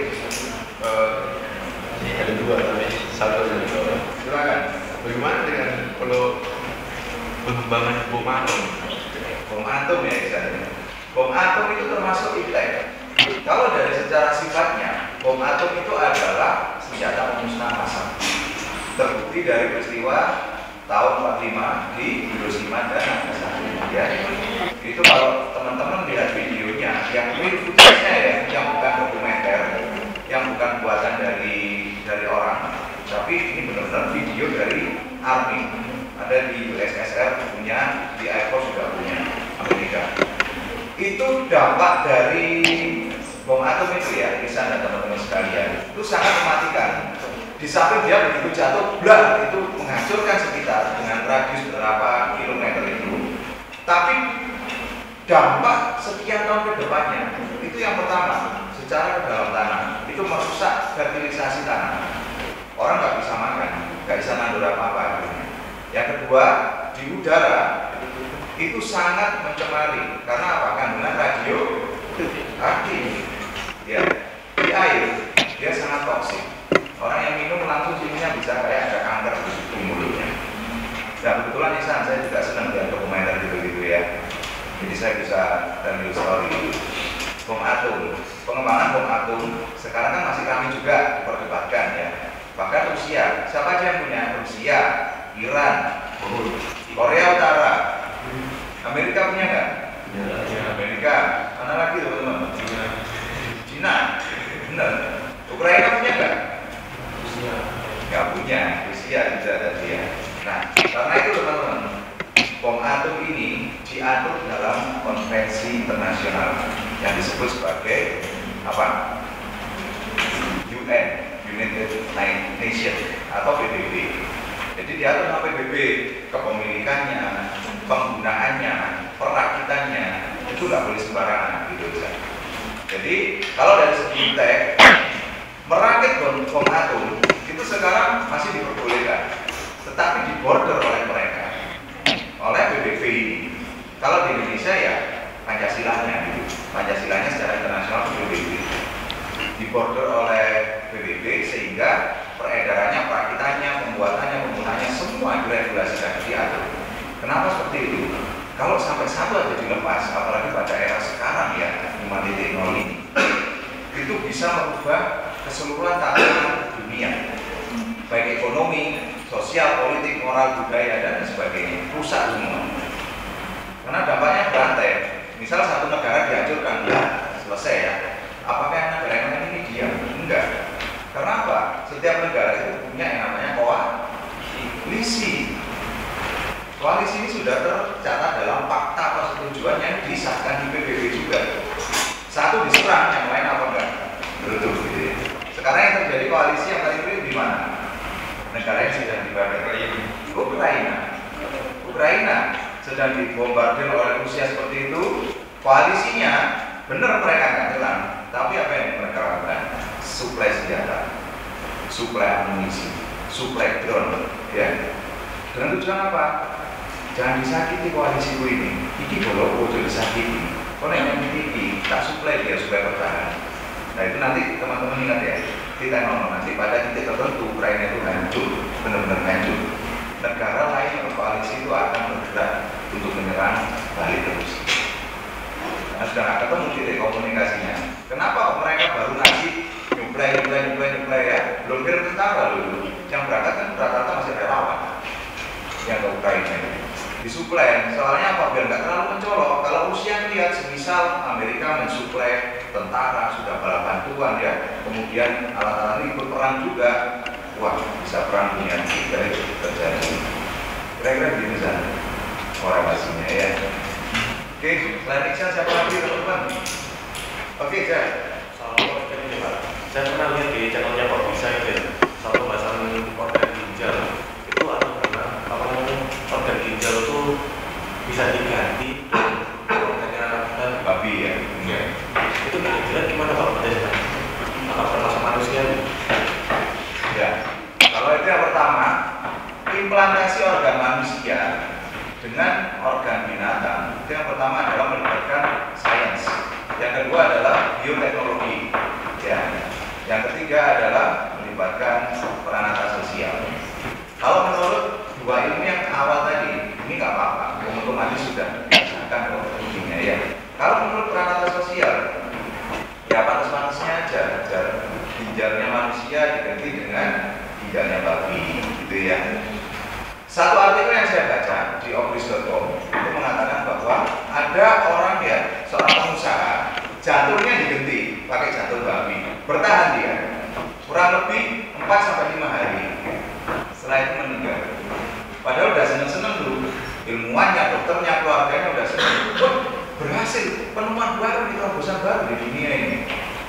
Ada 2 tapi satu dan 2. Silakan. Bagaimana dengan kalau pengembangan bom atom? Bom atom ya misalnya. Bom atom itu termasuk iptek. Kalau dari secara sifatnya, bom atom itu adalah senjata pemusnah massal. Terbukti dari peristiwa tahun 45 di Hiroshima dan Nagasaki. Ya, itu kalau teman-teman lihat videonya, yang real footage-nya ya, yang bukan dokumenter, yang bukan buatan dari orang, tapi ini benar-benar video dari Army. Ada di USSR punya, di Air Force juga punya, Amerika. Itu dampak dari bom atom itu ya, Isan dan teman-teman sekalian, itu sangat mematikan. Di samping dia begitu jatuh, blah, itu menghancurkan sekitar dengan radius berapa kilometer itu. Tapi dampak sekian tahun ke depannya, itu yang pertama, secara ke dalam tanah, itu merusak fertilisasi tanah. Orang nggak bisa makan, nggak bisa nandur apa-apa. Yang kedua, di udara itu sangat mencemari karena apa? Kandungan radioaktif. Ya, di air dia sangat toksik. Orang yang minum langsung sininya bisa kayak ada kanker di mulutnya. Nah kebetulan Isan, saya juga senang lihat dokumenter gitu-gitu ya. Jadi saya bisa tell story bom atom. Pengembangan bom atom sekarang kan masih kami juga diperdebatkan ya. Bahkan Rusia, siapa aja yang punya? Rusia, Iran, Korea Utara, Amerika punya nggak? Ya. Amerika, mana lagi teman-teman? Cina, benar. Ukraina punya nggak? Rusia, nggak punya. Rusia juga tadi ya. Nah, karena itu teman-teman, bom atom ini diatur dalam konvensi internasional yang disebut sebagai apa? UN, United Nations atau PBB. Jadi diatur sama PBB, kepemilikannya, penggunaannya, perakitannya itu nggak boleh sembarangan gitu ya. Jadi kalau dari segi iptek, merakit bom atom itu sekarang masih diperbolehkan, tetapi di border oleh mereka, oleh PBB ini. Kalau di Indonesia ya Pancasilanya, gitu. Pancasilanya secara internasional PBB, di border oleh PBB sehingga peredarannya, perakitannya, pembuatannya, penggunaannya semua diregulasikan, diatur. Kenapa seperti itu? Kalau sampai satu aja dilepas, apalagi pada era sekarang ya 5.0 ini, itu bisa merubah keseluruhan tatanan dunia, baik ekonomi, sosial, politik, moral, budaya dan sebagainya, rusak semua. Karena dampaknya berantai. Misal satu negara dihancurkan, ya selesai ya. Apakah negara yang lain ini diam? Enggak. Karena apa? Setiap negara itu punya yang namanya koalisi. Koalisi ini sudah tercatat dalam fakta persetujuan yang disahkan di PBB juga. Satu diserang, yang lain apa enggak? Betul gitu ya. Sekarang yang terjadi koalisi yang paling real di mana? Negara yang sedang dibakar. Ukraina sedang dibombardir oleh Rusia seperti itu. Koalisinya benar mereka nggak nyerang, tapi apa yang mereka lakukan? Suplai senjata, suplai amunisi, suplai drone, ya. Dengan tujuan apa? Jangan disakiti koalisiku ini. Iki kalau ojo disakiti, kalau yang memiliki tak suplai dia supaya bertahan. Nah itu nanti teman-teman ingat ya, kita ngomong nanti pada titik tertentu Ukraina itu hancur, benar-benar hancur. Negara lain atau koalisi itu akan bergerak untuk menyerang balik terus. Karena sudah nggak ketemu titik komunikasinya. Kenapa mereka baru ngasih nyuplai ya? Belum kirim tentara dulu. Yang berangkat kan rata-rata masih relawan yang ke Ukraina. Disuplai, soalnya apa? Biar nggak terlalu mencolok. Kalau Rusia lihat, semisal Amerika mensuplai tentara, sudah bala bantuan ya, kemudian alat-alat ikut perang juga, wah bisa perang dunia ketiga itu terjadi. Kira-kira begitu saja korelasinya ya. Oke, selain Iksan siapa lagi teman-teman? Oke, Jan. Saya pernah lihat di channelnya Pak Bisa itu satu bahasan organ ginjal itu ada organ ginjal itu bisa diganti organnya Babi ya. Itu kira-kira gimana Pak penjelasannya? Apakah termasuk manusia? Ya, kalau itu yang pertama, implantasi organ manusia dengan organ binatang itu yang pertama adalah melibatkan sains, yang kedua adalah bioteknologi, ya. Yang ketiga adalah melibatkan peranata sosial. Kalau menurut dua ilmu yang awal tadi, ini nggak apa-apa, otomatis sudah dilaksanakan teknologinya ya. Kalau menurut peranata sosial, ya pantas-pantasnya aja, ginjalnya manusia diganti dengan ginjalnya babi, gitu ya. Satu artikel yang saya baca di opris.com itu mengatakan bahwa ada orang ya, seorang pengusaha, jantungnya diganti pakai jantung babi, bertahan dia kurang lebih 4-5 hari, setelah itu meninggal. Padahal udah seneng-seneng dulu, ilmuwannya, dokternya, keluarganya udah seneng, wah berhasil, penemuan baru, terobosan baru di dunia ini,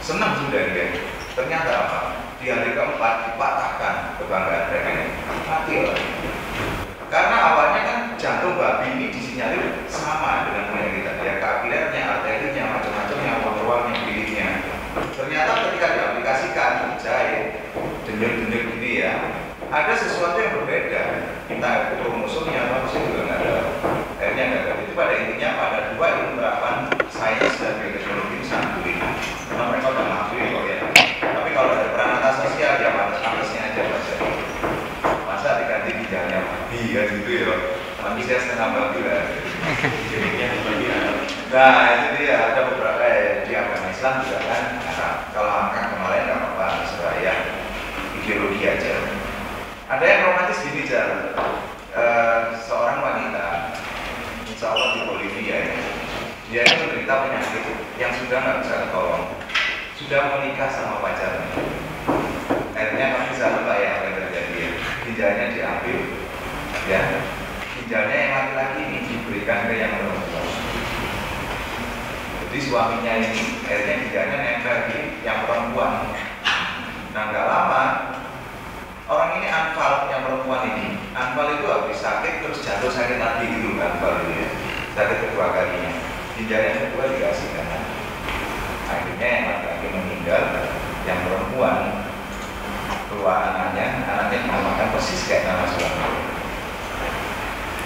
senang sudah dia. Ternyata apa? Di hari keempat dipatahkan kebanggaan mereka ini, mati loh. Karena awalnya kan jantung babi ini disinyalir sama dengan punya kita, ya kapilernya, arterinya, macam-macamnya, ruang-ruangnya, bilirnya. Ternyata ketika diaplikasikan, dijahit, denyut-denyut gini ya, ada sesuatu yang berbeda. Kita kromosomnya apa sih juga nggak ada, akhirnya nggak ada. Itu pada intinya pada dua ilmu terapan sains dan bioteknologi itu sangat sulit. Karena mereka udah mengakui kok ya. Tapi kalau ada peranata sosial ya pantas-pantasnya aja saja. Masa diganti ginjalnya babi ya gitu ya. Manusia setengah babi lah. Nah itu dia, ada beberapa di agama Islam juga kan. Kalau angkat kemarin nggak apa-apa, seraya ideologi aja. Ada yang romantis gini Jar, seorang wanita, insya Allah di Bolivia ya, dia ini menderita penyakit yang sudah nggak bisa ketolong, sudah menikah sama pacarnya. Akhirnya kan bisa lupa ya apa yang terjadi ya, ginjalnya diambil, ya, ginjalnya yang laki-laki ini diberikan ke yang perempuan. Jadi suaminya ini akhirnya ginjalnya nempel di yang perempuan. Nah nggak lama orang ini anfal, yang perempuan ini anfal itu habis sakit terus jatuh sakit lagi gitu, anfal itu ya, sakit kedua kalinya, ginjalnya kedua dikasihkan. Akhirnya yang laki-laki meninggal, yang perempuan keluar anaknya dinamakan persis kayak nama suami.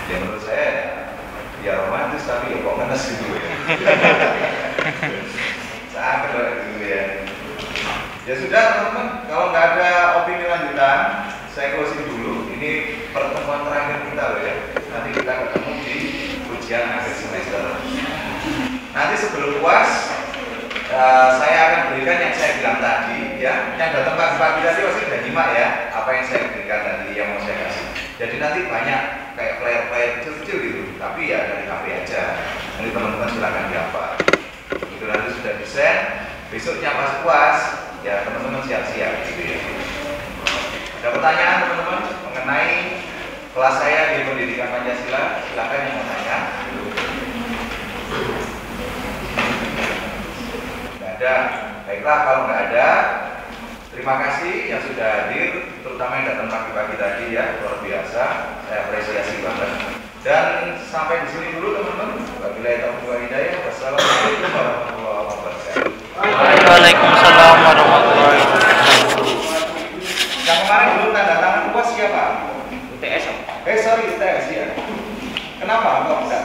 Ya menurut saya ya romantis tapi ya kok ngenes gitu ya. Sangat gitu ya. Ya sudah teman-teman, kalau nggak ada opini lanjutan, saya closing dulu. Ini pertemuan terakhir kita loh ya. Nanti kita ketemu di ujian akhir semester. Nanti sebelum UAS, saya akan berikan yang saya bilang tadi ya. Yang datang pagi-pagi tadi pasti udah nyimak ya apa yang saya berikan tadi, yang mau saya kasih. Jadi nanti banyak kayak player-player kecil-kecil gitu, tapi ya dari HP aja. Nanti teman-teman silakan dihafal. Itu nanti sudah desain. Besoknya pas UAS, ya teman-teman siap-siap gitu ya. Ada pertanyaan teman-teman mengenai kelas saya di pendidikan Pancasila? Silakan yang mau tanya. Nggak ada. Baiklah, kalau nggak ada, terima kasih yang sudah hadir, terutama yang datang pagi-pagi tadi ya, luar biasa. Saya apresiasi banget. Dan sampai di sini dulu teman-teman. Wabillahi taufiq wal hidayah. Wassalamualaikum warahmatullahi wabarakatuh. Waalaikumsalam warahmatullahi wabarakatuh. Yang kemarin belum tanda tangan UAS siapa? UTS. Sorry UTS ya. Kenapa kok enggak